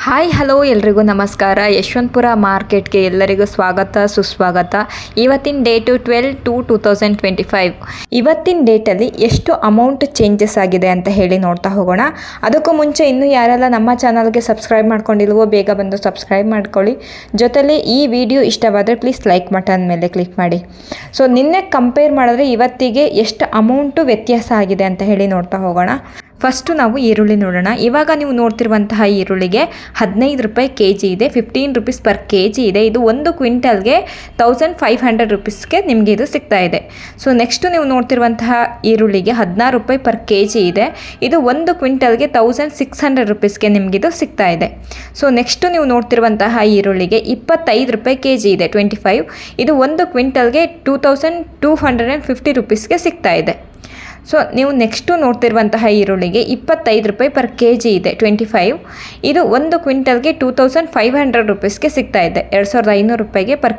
Hi hello ಎಲ್ರಿಗೂ ನಮಸ್ಕಾರ. ಯಶವಂತಪುರ ಮಾರ್ಕೆಟ್ಗೆ ಎಲ್ಲರಿಗೂ ಸ್ವಾಗತ ಸುಸ್ವಾಗತ. ಇವತ್ತಿನ ಡೇಟು 12/2/2025. ಇವತ್ತಿನ ಡೇಟಲ್ಲಿ ಎಷ್ಟು ಅಮೌಂಟ್ ಚೇಂಜಸ್ ಆಗಿದೆ ಅಂತ ಹೇಳಿ ನೋಡ್ತಾ ಹೋಗೋಣ. ಅದಕ್ಕೂ ಮುಂಚೆ ಇನ್ನೂ ಯಾರೆಲ್ಲ ನಮ್ಮ ಚಾನಲ್ಗೆ ಸಬ್ಸ್ಕ್ರೈಬ್ ಮಾಡ್ಕೊಂಡಿಲ್ವೋ ಬೇಗ ಬಂದು ಸಬ್ಸ್ಕ್ರೈಬ್ ಮಾಡ್ಕೊಳ್ಳಿ. ಜೊತೆಲಿ ಈ ವಿಡಿಯೋ ಇಷ್ಟವಾದರೆ ಪ್ಲೀಸ್ ಲೈಕ್ ಬಟನ್ ಮೇಲೆ ಕ್ಲಿಕ್ ಮಾಡಿ. ಸೊ ನಿನ್ನೆ ಕಂಪೇರ್ ಮಾಡಿದ್ರೆ ಇವತ್ತಿಗೆ ಎಷ್ಟು ಅಮೌಂಟು ವ್ಯತ್ಯಾಸ ಆಗಿದೆ ಅಂತ ಹೇಳಿ ನೋಡ್ತಾ ಹೋಗೋಣ. ಫಸ್ಟು ನಾವು ಈರುಳ್ಳಿ ನೋಡೋಣ. ಇವಾಗ ನೀವು ನೋಡ್ತಿರುವಂತಹ ಈರುಳ್ಳಿಗೆ 15 ರೂಪಾಯಿ ಕೆ ಜಿ ಇದೆ, 15 ರೂಪೀಸ್ ಪರ್ ಕೆ ಜಿ ಇದೆ. ಇದು 1 ಕ್ವಿಂಟಲ್ಗೆ 1500 ರೂಪೀಸ್ಗೆ ನಿಮಗೆ ಇದು ಸಿಗ್ತಾ ಇದೆ. ಸೊ ನೆಕ್ಸ್ಟು ನೀವು ನೋಡ್ತಿರುವಂತಹ ಈರುಳ್ಳಿಗೆ 16 ರೂಪಾಯಿ ಪರ್ ಕೆ ಜಿ ಇದೆ. ಇದು 1 ಕ್ವಿಂಟಲ್ಗೆ 1600 ರೂಪೀಸ್ಗೆ ನಿಮಗಿದು ಸಿಗ್ತಾ ಇದೆ. ಸೊ ನೆಕ್ಸ್ಟು ನೀವು ನೋಡ್ತಿರುವಂತಹ ಈರುಳ್ಳಿಗೆ 25 ರೂಪಾಯಿ ಕೆ ಜಿ ಇದೆ, 25. ಇದು 1 ಕ್ವಿಂಟಲ್ಗೆ 2250 ರೂಪೀಸ್ಗೆ ಸಿಗ್ತಾ ಇದೆ. ಸೊ ನೀವು ನೆಕ್ಸ್ಟು ನೋಡ್ತಿರುವಂತಹ ಈರುಳ್ಳಿಗೆ 25 ರೂಪಾಯಿ ಪರ್ ಕೆ ಜಿ ಇದೆ, 25. ಇದು 1 ಕ್ವಿಂಟಲ್ಗೆ 2500 ರೂಪೀಸ್ಗೆ ಸಿಗ್ತಾ ಇದೆ, 2500 ರೂಪಾಯಿಗೆ ಪರ್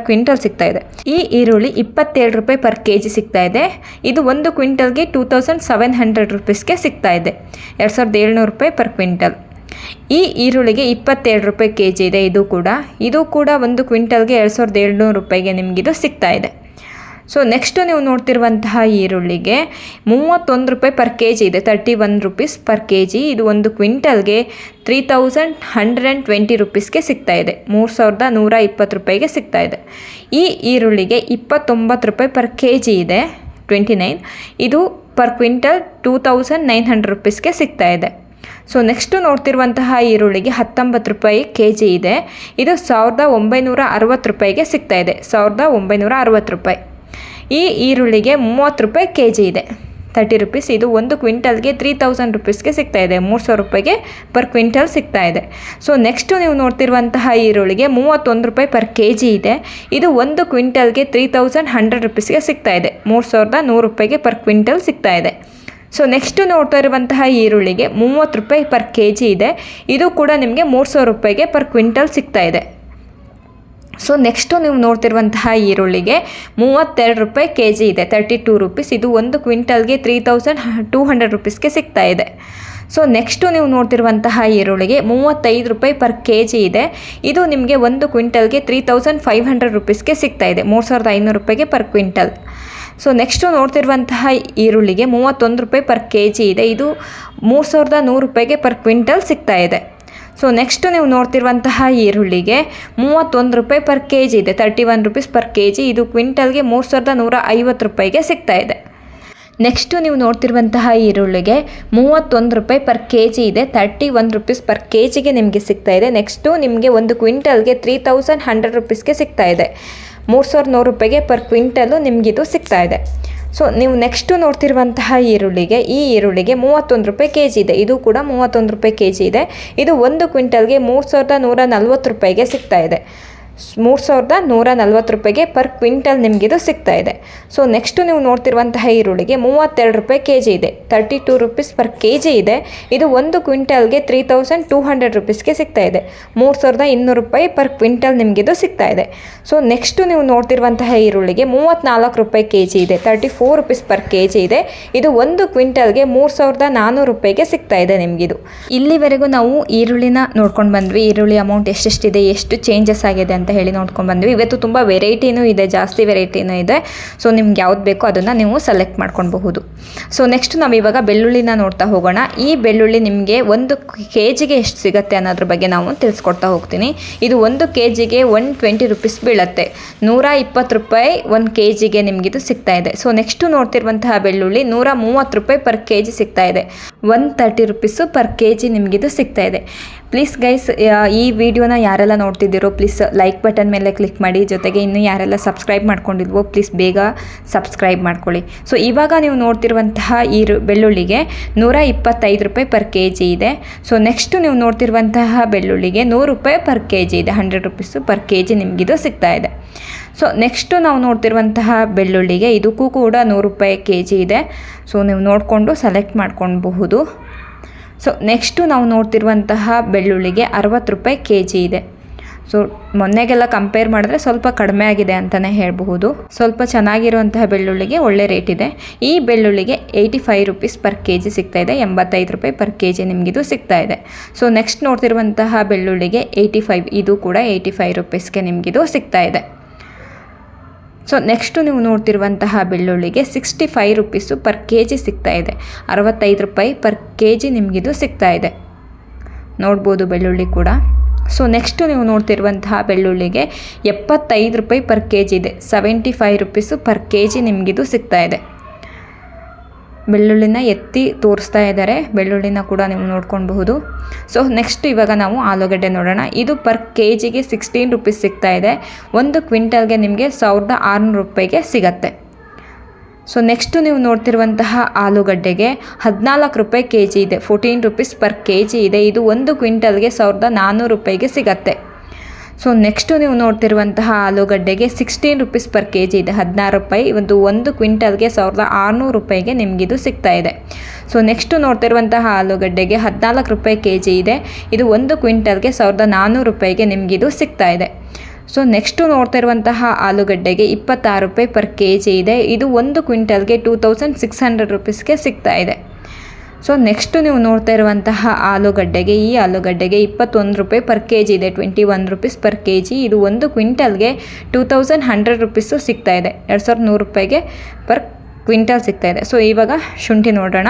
ಕ್ವಿಂಟಲ್ ಸಿಗ್ತಾ ಇದೆ. ಈ ಈರುಳ್ಳಿ 27 ರೂಪಾಯಿ ಪರ್ ಕೆ ಜಿ ಸಿಗ್ತಾ ಇದೆ. ಇದು 1 ಕ್ವಿಂಟಲ್ಗೆ 2700 ರೂಪೀಸ್ಗೆ ಸಿಗ್ತಾ ಇದೆ, 2700 ರೂಪಾಯಿ ಪರ್ ಕ್ವಿಂಟಲ್. ಈ ಈರುಳ್ಳಿಗೆ 27 ರೂಪಾಯಿ ಕೆ ಜಿ ಇದೆ. ಇದು ಕೂಡ 1 ಕ್ವಿಂಟಲ್ಗೆ 2700 ರೂಪಾಯಿಗೆ ನಿಮಗಿದು ಸಿಗ್ತಾ ಇದೆ. ಸೊ ನೆಕ್ಸ್ಟು ನೀವು ನೋಡ್ತಿರುವಂತಹ ಈರುಳ್ಳಿಗೆ 31 ರೂಪಾಯಿ ಪರ್ ಕೆ ಜಿ ಇದೆ, 31 ರೂಪೀಸ್ ಪರ್ ಕೆ ಜಿ. ಇದು 1 ಕ್ವಿಂಟಲ್ಗೆ 3120 ರೂಪೀಸ್ಗೆ ಸಿಗ್ತಾ ಇದೆ, 3120 ರೂಪಾಯಿಗೆ ಸಿಗ್ತಾ ಇದೆ. ಈ ಈರುಳ್ಳಿಗೆ 29 ರೂಪಾಯಿ ಪರ್ ಕೆ ಜಿ ಇದೆ, 29. ಇದು ಪರ್ ಕ್ವಿಂಟಲ್ 2900 ರೂಪೀಸ್ಗೆ ಸಿಗ್ತಾ ಇದೆ. ಸೊ ನೆಕ್ಸ್ಟು ನೋಡ್ತಿರುವಂತಹ ಈರುಳ್ಳಿಗೆ 19 ರೂಪಾಯಿ ಕೆ ಜಿ ಇದೆ. ಇದು 1960 ರೂಪಾಯಿಗೆ ಸಿಗ್ತಾ ಇದೆ, 1960 ರೂಪಾಯಿ. ಈ ಈರುಳ್ಳಿಗೆ 30 ರೂಪಾಯಿ ಕೆ ಜಿ ಇದೆ, 30 ರೂಪೀಸ್. ಇದು 1 ಕ್ವಿಂಟಲ್ಗೆ 3000 ರೂಪೀಸ್ಗೆ ಸಿಗ್ತಾ ಇದೆ, 3000 ರೂಪಾಯಿಗೆ ಪರ್ ಕ್ವಿಂಟಲ್ ಸಿಗ್ತಾ ಇದೆ. ಸೊ ನೆಕ್ಸ್ಟು ನೀವು ನೋಡ್ತಿರುವಂತಹ ಈರುಳ್ಳಿಗೆ 31 ರೂಪಾಯಿ ಪರ್ ಕೆ ಜಿ ಇದೆ. ಇದು 1 ಕ್ವಿಂಟಲ್ಗೆ 3100 ರೂಪೀಸ್ಗೆ ಸಿಗ್ತಾ ಇದೆ, 3100 ರೂಪಾಯಿಗೆ ಪರ್ ಕ್ವಿಂಟಲ್ ಸಿಗ್ತಾ ಇದೆ. ಸೊ ನೆಕ್ಸ್ಟು ನೋಡ್ತಾ ಇರುವಂತಹ ಈರುಳ್ಳಿಗೆ 30 ರೂಪಾಯಿ ಪರ್ ಕೆ ಜಿ ಇದೆ. ಇದು ಕೂಡ ನಿಮಗೆ 3000 ರೂಪಾಯಿಗೆ ಪರ್ ಕ್ವಿಂಟಲ್ ಸಿಗ್ತಾ ಇದೆ. ಸೊ ನೆಕ್ಸ್ಟು ನೀವು ನೋಡ್ತಿರುವಂತಹ ಈರುಳ್ಳಿಗೆ 32 ರೂಪಾಯಿ ಕೆ ಜಿ ಇದೆ, 32 ರೂಪೀಸ್. ಇದು 1 ಕ್ವಿಂಟಲ್ಗೆ 3200 ರೂಪೀಸ್ಗೆ ಸಿಗ್ತಾ ಇದೆ. ಸೊ ನೆಕ್ಸ್ಟು ನೀವು ನೋಡ್ತಿರುವಂತಹ ಈರುಳ್ಳಿಗೆ 35 ರೂಪಾಯಿ ಪರ್ ಕೆ ಜಿ ಇದೆ. ಇದು ನಿಮಗೆ 1 ಕ್ವಿಂಟಲ್ಗೆ 3500 ರೂಪೀಸ್ಗೆ ಸಿಗ್ತಾ ಇದೆ, 3500 ರೂಪಾಯಿಗೆ ಪರ್ ಕ್ವಿಂಟಲ್. ಸೊ ನೆಕ್ಸ್ಟು ನೋಡ್ತಿರುವಂತಹ ಈರುಳ್ಳಿಗೆ 31 ರೂಪಾಯಿ ಪರ್ ಕೆ ಜಿ ಇದೆ. ಇದು 3100 ರೂಪಾಯಿಗೆ ಪರ್ ಕ್ವಿಂಟಲ್ ಸಿಗ್ತಾ ಇದೆ. ಸೊ ನೆಕ್ಸ್ಟು ನೀವು ನೋಡ್ತಿರುವಂತಹ ಈರುಳ್ಳಿಗೆ 31 ರೂಪಾಯಿ ಪರ್ ಕೆ ಜಿ ಇದೆ, 31 ರೂಪೀಸ್ ಪರ್ ಕೆ ಜಿ. ಇದು ಕ್ವಿಂಟಲ್ಗೆ 3150 ರೂಪಾಯಿಗೆ ಸಿಗ್ತಾ ಇದೆ. ನೆಕ್ಸ್ಟು ನೀವು ನೋಡ್ತಿರುವಂತಹ ಈರುಳ್ಳಿಗೆ 31 ರೂಪಾಯಿ ಪರ್ ಕೆ ಜಿ ಇದೆ, 31 ರೂಪೀಸ್ ಪರ್ ಕೆ ಜಿಗೆ ನಿಮಗೆ ಸಿಗ್ತಾ ಇದೆ. ನೆಕ್ಸ್ಟು ನಿಮಗೆ 1 ಕ್ವಿಂಟಲ್ಗೆ 3100 ರೂಪೀಸ್ಗೆ ಸಿಗ್ತಾ ಇದೆ, 3100 ರೂಪಾಯಿಗೆ ಪರ್ ಕ್ವಿಂಟಲು ನಿಮಗಿದು ಸಿಗ್ತಾ ಇದೆ. ಸೊ ನೀವು ನೆಕ್ಸ್ಟು ನೋಡ್ತಿರುವಂತಹ ಈರುಳ್ಳಿಗೆ 31 ರೂಪಾಯಿ ಕೆ ಜಿ ಇದೆ. ಇದು ಕೂಡ 31 ರೂಪಾಯಿ ಕೆ ಜಿ ಇದೆ. ಇದು 1 ಕ್ವಿಂಟಲ್ಗೆ 3140 ರೂಪಾಯಿಗೆ ಸಿಗ್ತಾ ಇದೆ, 3140 ರೂಪಾಯಿಗೆ ಪರ್ ಕ್ವಿಂಟಲ್ ನಿಮಗಿದು ಸಿಗ್ತಾ ಇದೆ. ಸೊ ನೆಕ್ಸ್ಟು ನೀವು ನೋಡ್ತಿರುವಂತಹ ಈರುಳ್ಳಿಗೆ 32 ರೂಪಾಯಿ ಕೆ ಜಿ ಇದೆ, 32 ರೂಪೀಸ್ ಪರ್ ಕೆ ಜಿ ಇದೆ. ಇದು 1 ಕ್ವಿಂಟಲ್ಗೆ 3200 ರೂಪೀಸ್ಗೆ ಸಿಗ್ತಾ ಇದೆ, 3200 ರೂಪಾಯಿ ಪರ್ ಕ್ವಿಂಟಲ್ ನಿಮಗಿದು ಸಿಗ್ತಾ ಇದೆ. ಸೊ ನೆಕ್ಸ್ಟು ನೀವು ನೋಡ್ತಿರುವಂತಹ ಈರುಳ್ಳಿಗೆ 34 ರೂಪಾಯಿ ಕೆ ಜಿ ಇದೆ, 34 ರೂಪೀಸ್ ಪರ್ ಕೆ ಜಿ ಇದೆ. ಇದು 1 ಕ್ವಿಂಟಲ್ಗೆ 3400 ರೂಪಾಯಿಗೆ ಸಿಗ್ತಾ ಇದೆ ನಿಮಗಿದು. ಇಲ್ಲಿವರೆಗೂ ನಾವು ಈರುಳ್ಳಿನ ನೋಡ್ಕೊಂಡು ಬಂದ್ವಿ. ಈರುಳ್ಳಿ ಅಮೌಂಟ್ ಎಷ್ಟೆಷ್ಟಿದೆ, ಎಷ್ಟು ಚೇಂಜಸ್ ಆಗಿದೆ ಅಂತ ಹೇಳಿ ನೋಡ್ಕೊಂಡು ಬಂದ್ವಿ. ಇವತ್ತು ತುಂಬ ವೆರೈಟಿನೂ ಇದೆ, ಜಾಸ್ತಿ ವೆರೈಟಿನೂ ಇದೆ. ಸೊ ನಿಮ್ಗೆ ಯಾವ್ದು ಬೇಕೋ ಅದನ್ನು ನೀವು ಸೆಲೆಕ್ಟ್ ಮಾಡ್ಕೊಳ್ಬಹುದು. ಸೊ ನೆಕ್ಸ್ಟ್ ನಾವು ಇವಾಗ ಬೆಳ್ಳುಳ್ಳಿನ ನೋಡ್ತಾ ಹೋಗೋಣ. ಈ ಬೆಳ್ಳುಳ್ಳಿ ನಿಮಗೆ 1 ಕೆ ಜಿಗೆ ಎಷ್ಟು ಸಿಗುತ್ತೆ ಅನ್ನೋದ್ರ ಬಗ್ಗೆ ನಾವು ತಿಳಿಸ್ಕೊಡ್ತಾ ಹೋಗ್ತೀನಿ. ಇದು 1 ಕೆ ಜಿಗೆ 120 ರೂಪೀಸ್ ಬೀಳುತ್ತೆ, 120 ರೂಪಾಯಿ 1 ಕೆ ಜಿಗೆ ನಿಮಗಿದು ಸಿಗ್ತಾ ಇದೆ. ಸೊ ನೆಕ್ಸ್ಟು ನೋಡ್ತಿರುವಂತಹ ಬೆಳ್ಳುಳ್ಳಿ 130 ರೂಪಾಯಿ ಪರ್ ಕೆ ಜಿ ಸಿಗ್ತಾ ಇದೆ, 130 ರೂಪೀಸು ಪರ್ ಕೆ ಜಿ ನಿಮಗಿದು ಸಿಗ್ತಾ ಇದೆ. ಪ್ಲೀಸ್ ಗೈಸ್, ಈ ವಿಡಿಯೋನ ಯಾರೆಲ್ಲ ನೋಡ್ತಿದ್ದೀರೋ ಪ್ಲೀಸ್ ಲೈಕ್ ಬಟನ್ ಮೇಲೆ ಕ್ಲಿಕ್ ಮಾಡಿ. ಜೊತೆಗೆ ಇನ್ನೂ ಯಾರೆಲ್ಲ ಸಬ್ಸ್ಕ್ರೈಬ್ ಮಾಡ್ಕೊಂಡಿಲ್ವೋ ಪ್ಲೀಸ್ ಬೇಗ ಸಬ್ಸ್ಕ್ರೈಬ್ ಮಾಡ್ಕೊಳ್ಳಿ. ಸೊ ಇವಾಗ ನೀವು ನೋಡ್ತಿರುವಂತಹ ಬೆಳ್ಳುಳ್ಳಿಗೆ 125 ರೂಪಾಯಿ ಪರ್ ಕೆ ಜಿ ಇದೆ. ಸೊ ನೆಕ್ಸ್ಟು ನೀವು ನೋಡ್ತಿರುವಂತಹ ಬೆಳ್ಳುಳ್ಳಿಗೆ 100 ರೂಪಾಯಿ ಪರ್ ಕೆ ಜಿ ಇದೆ, 100 ರೂಪೀಸು ಪರ್ ಕೆ ಜಿ ನಿಮಗಿದು ಸಿಗ್ತಾ ಇದೆ. ಸೊ ನೆಕ್ಸ್ಟು ನಾವು ನೋಡ್ತಿರುವಂತಹ ಬೆಳ್ಳುಳ್ಳಿಗೆ ಇದಕ್ಕೂ ಕೂಡ 100 ರೂಪಾಯಿ ಕೆ ಜಿ ಇದೆ. ಸೊ ನೀವು ನೋಡಿಕೊಂಡು ಸೆಲೆಕ್ಟ್ ಮಾಡ್ಕೊಳ್ಬಹುದು. ಸೊ ನೆಕ್ಸ್ಟು ನಾವು ನೋಡ್ತಿರುವಂತಹ ಬೆಳ್ಳುಳ್ಳಿಗೆ 60 ರೂಪಾಯಿ ಕೆ ಜಿ ಇದೆ. ಸೊ ಮೊನ್ನೆಗೆಲ್ಲ ಕಂಪೇರ್ ಮಾಡಿದ್ರೆ ಸ್ವಲ್ಪ ಕಡಿಮೆ ಆಗಿದೆ ಅಂತಲೇ ಹೇಳಬಹುದು. ಸ್ವಲ್ಪ ಚೆನ್ನಾಗಿರುವಂತಹ ಬೆಳ್ಳುಳ್ಳಿಗೆ ಒಳ್ಳೆ ರೇಟ್ ಇದೆ. ಈ ಬೆಳ್ಳುಳ್ಳಿಗೆ 85 ರುಪೀಸ್ ಪರ್ ಕೆ ಜಿ ಸಿಗ್ತಾ ಇದೆ, 85 ರೂಪಾಯಿ ಪರ್ ಕೆ ಜಿ ನಿಮಗಿದು ಸಿಗ್ತಾ ಇದೆ. ಸೊ ನೆಕ್ಸ್ಟ್ ನೋಡ್ತಿರುವಂತಹ ಬೆಳ್ಳುಳ್ಳಿಗೆ 85, ಇದು ಕೂಡ 85 ರುಪೀಸ್ಗೆ ನಿಮಗಿದು ಸಿಗ್ತಾ ಇದೆ. ಸೊ ನೆಕ್ಸ್ಟು ನೀವು ನೋಡ್ತಿರುವಂತಹ ಬೆಳ್ಳುಳ್ಳಿಗೆ 65 ರುಪೀಸು ಪರ್ ಕೆ ಜಿ ಸಿಗ್ತಾ ಇದೆ, 65 ರೂಪಾಯಿ ಪರ್ ಕೆ ಜಿ ನಿಮಗಿದು ಸಿಗ್ತಾ ಇದೆ. ನೋಡ್ಬೋದು ಬೆಳ್ಳುಳ್ಳಿ ಕೂಡ. ಸೊ ನೆಕ್ಸ್ಟು ನೀವು ನೋಡ್ತಿರುವಂತಹ ಬೆಳ್ಳುಳ್ಳಿಗೆ 75 ರೂಪಾಯಿ ಪರ್ ಕೆ ಜಿ ಇದೆ, 75 ರುಪೀಸು ಪರ್ ಕೆ ಜಿ ನಿಮಗಿದು ಸಿಗ್ತಾ ಇದೆ. ಬೆಳ್ಳುಳ್ಳಿನ ಎತ್ತಿ ತೋರಿಸ್ತಾ ಇದ್ದಾರೆ, ಬೆಳ್ಳುಳ್ಳಿನ ಕೂಡ ನೀವು ನೋಡ್ಕೊಳ್ಬಹುದು. ಸೊ ನೆಕ್ಸ್ಟ್ ಇವಾಗ ನಾವು ಆಲೂಗಡ್ಡೆ ನೋಡೋಣ. ಇದು ಪರ್ ಕೆ ಜಿಗೆ 16 ರುಪೀಸ್ ಸಿಗ್ತಾ ಇದೆ, 1 ಕ್ವಿಂಟಲ್ಗೆ ನಿಮಗೆ 1600 ರೂಪಾಯಿಗೆ ಸಿಗತ್ತೆ. ಸೊ ನೆಕ್ಸ್ಟು ನೀವು ನೋಡ್ತಿರುವಂತಹ ಆಲೂಗಡ್ಡೆಗೆ 14 ರೂಪಾಯಿ ಕೆ ಜಿ ಇದೆ, 14 ರುಪೀಸ್ ಪರ್ ಕೆ ಜಿ ಇದೆ. ಇದು 1 ಕ್ವಿಂಟಲ್ಗೆ 1400 ರೂಪಾಯಿಗೆ ಸಿಗತ್ತೆ. ಸೊ ನೆಕ್ಸ್ಟು ನೀವು ನೋಡ್ತಿರುವಂತಹ ಆಲೂಗಡ್ಡೆಗೆ 16 ರುಪೀಸ್ ಪರ್ ಕೆ ಜಿ ಇದೆ, 16 ರೂಪಾಯಿ. ಒಂದು ಕ್ವಿಂಟಲ್ಗೆ 1600 ರೂಪಾಯಿಗೆ ನಿಮಗಿದು ಸಿಗ್ತಾ ಇದೆ. ಸೊ ನೆಕ್ಸ್ಟು ನೋಡ್ತಿರುವಂತಹ ಆಲೂಗಡ್ಡೆಗೆ 14 ರೂಪಾಯಿ ಕೆ ಜಿ ಇದೆ, ಇದು 1 ಕ್ವಿಂಟಲ್ಗೆ 1400 ರೂಪಾಯಿಗೆ ನಿಮಗಿದು ಸಿಗ್ತಾ ಇದೆ. ಸೊ ನೆಕ್ಸ್ಟು ನೋಡ್ತಾ ಇರುವಂತಹ ಆಲೂಗಡ್ಡೆಗೆ 26 ರೂಪಾಯಿ ಪರ್ ಕೆ ಜಿ ಇದೆ, ಇದು 1 ಕ್ವಿಂಟಲ್ಗೆ 2600 ರುಪೀಸ್ಗೆ ಸಿಗ್ತಾ ಇದೆ. ಸೊ ನೆಕ್ಸ್ಟು ನೀವು ನೋಡ್ತಾ ಇರುವಂತಹ ಆಲೂಗಡ್ಡೆಗೆ 21 ರೂಪಾಯಿ ಪರ್ ಕೆ ಜಿ ಇದೆ, 21 ರುಪೀಸ್ ಪರ್ ಕೆ ಜಿ. ಇದು 1 ಕ್ವಿಂಟಲ್ಗೆ 2100 ರುಪೀಸು ಸಿಗ್ತಾ ಇದೆ, 2100 ರೂಪಾಯಿಗೆ ಪರ್ ಕ್ವಿಂಟಲ್ ಸಿಗ್ತಾ ಇದೆ. ಸೊ ಇವಾಗ ಶುಂಠಿ ನೋಡೋಣ.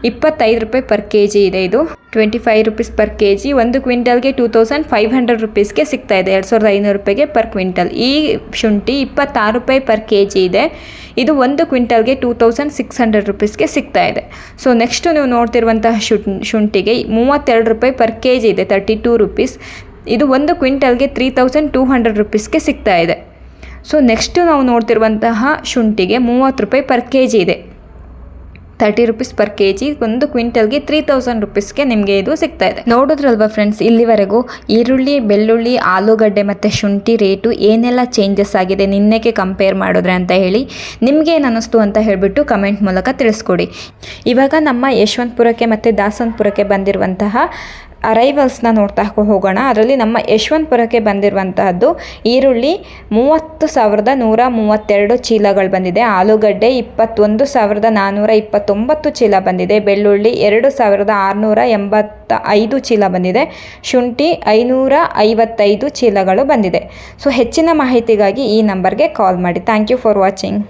25 ರೂಪಾಯಿ ಪರ್ ಕೆ ಜಿ ಇದೆ, ಇದು 25 ರುಪೀಸ್ ಪರ್ ಕೆ ಜಿ. 1 ಕ್ವಿಂಟಲ್ಗೆ 2500 ರುಪೀಸ್ಗೆ ಸಿಗ್ತಾ ಇದೆ, 2500 ರೂಪಾಯಿಗೆ ಪರ್ ಕ್ವಿಂಟಲ್. ಈ ಶುಂಠಿ 26 ರೂಪಾಯಿ ಪರ್ ಕೆ ಜಿ ಇದೆ, ಇದು 1 ಕ್ವಿಂಟಲ್ಗೆ 2600 ರುಪೀಸ್ಗೆ ಸಿಗ್ತಾ ಇದೆ. ಸೊ ನೆಕ್ಸ್ಟು ನೀವು ನೋಡ್ತಿರುವಂತಹ ಶುಂಠಿಗೆ 32 ರೂಪಾಯಿ ಪರ್ ಕೆ ಜಿ ಇದೆ, 32 ರುಪೀಸ್. ಇದು 1 ಕ್ವಿಂಟಲ್ಗೆ 3200 ರುಪೀಸ್ಗೆ ಸಿಗ್ತಾ ಇದೆ. ಸೊ ನೆಕ್ಸ್ಟು ನಾವು ನೋಡ್ತಿರುವಂತಹ ಶುಂಠಿಗೆ 30 ರೂಪಾಯಿ ಪರ್ ಕೆ ಜಿ ಇದೆ, 30 ರುಪೀಸ್ ಪರ್ ಕೆ ಜಿ. 1 ಕ್ವಿಂಟಲ್ಗೆ 3000 ರುಪೀಸ್ಗೆ ನಿಮಗೆ ಇದು ಸಿಗ್ತಾ ಇದೆ. ನೋಡಿದ್ರಲ್ವಾ ಫ್ರೆಂಡ್ಸ್, ಇಲ್ಲಿವರೆಗೂ ಈರುಳ್ಳಿ, ಬೆಳ್ಳುಳ್ಳಿ, ಆಲೂಗಡ್ಡೆ ಮತ್ತು ಶುಂಠಿ ರೇಟು ಏನೆಲ್ಲ ಚೇಂಜಸ್ ಆಗಿದೆ ನಿನ್ನೆಗೆ ಕಂಪೇರ್ ಮಾಡಿದ್ರೆ ಅಂತ ಹೇಳಿ ನಿಮಗೇನು ಅನ್ನಿಸ್ತು ಅಂತ ಹೇಳಿಬಿಟ್ಟು ಕಮೆಂಟ್ ಮೂಲಕ ತಿಳಿಸ್ಕೊಡಿ. ಇವಾಗ ನಮ್ಮ ಯಶವಂತಪುರಕ್ಕೆ ಮತ್ತು ದಾಸನಪುರಕ್ಕೆ ಬಂದಿರುವಂತಹ ಅರೈವಲ್ಸ್ನ ನೋಡ್ತಾ ಹೋಗೋಣ. ಅದರಲ್ಲಿ ನಮ್ಮ ಯಶವಂತಪುರಕ್ಕೆ ಬಂದಿರುವಂತಹದ್ದು ಈರುಳ್ಳಿ 30,132 ಚೀಲಗಳು ಬಂದಿದೆ, ಆಲೂಗಡ್ಡೆ 21,429 ಚೀಲ ಬಂದಿದೆ, ಬೆಳ್ಳುಳ್ಳಿ 2,685 ಚೀಲ ಬಂದಿದೆ, ಶುಂಠಿ 555 ಚೀಲಗಳು ಬಂದಿದೆ. ಸೊ ಹೆಚ್ಚಿನ ಮಾಹಿತಿಗಾಗಿ ಈ ನಂಬರ್ಗೆ ಕಾಲ್ ಮಾಡಿ. Thank you for watching.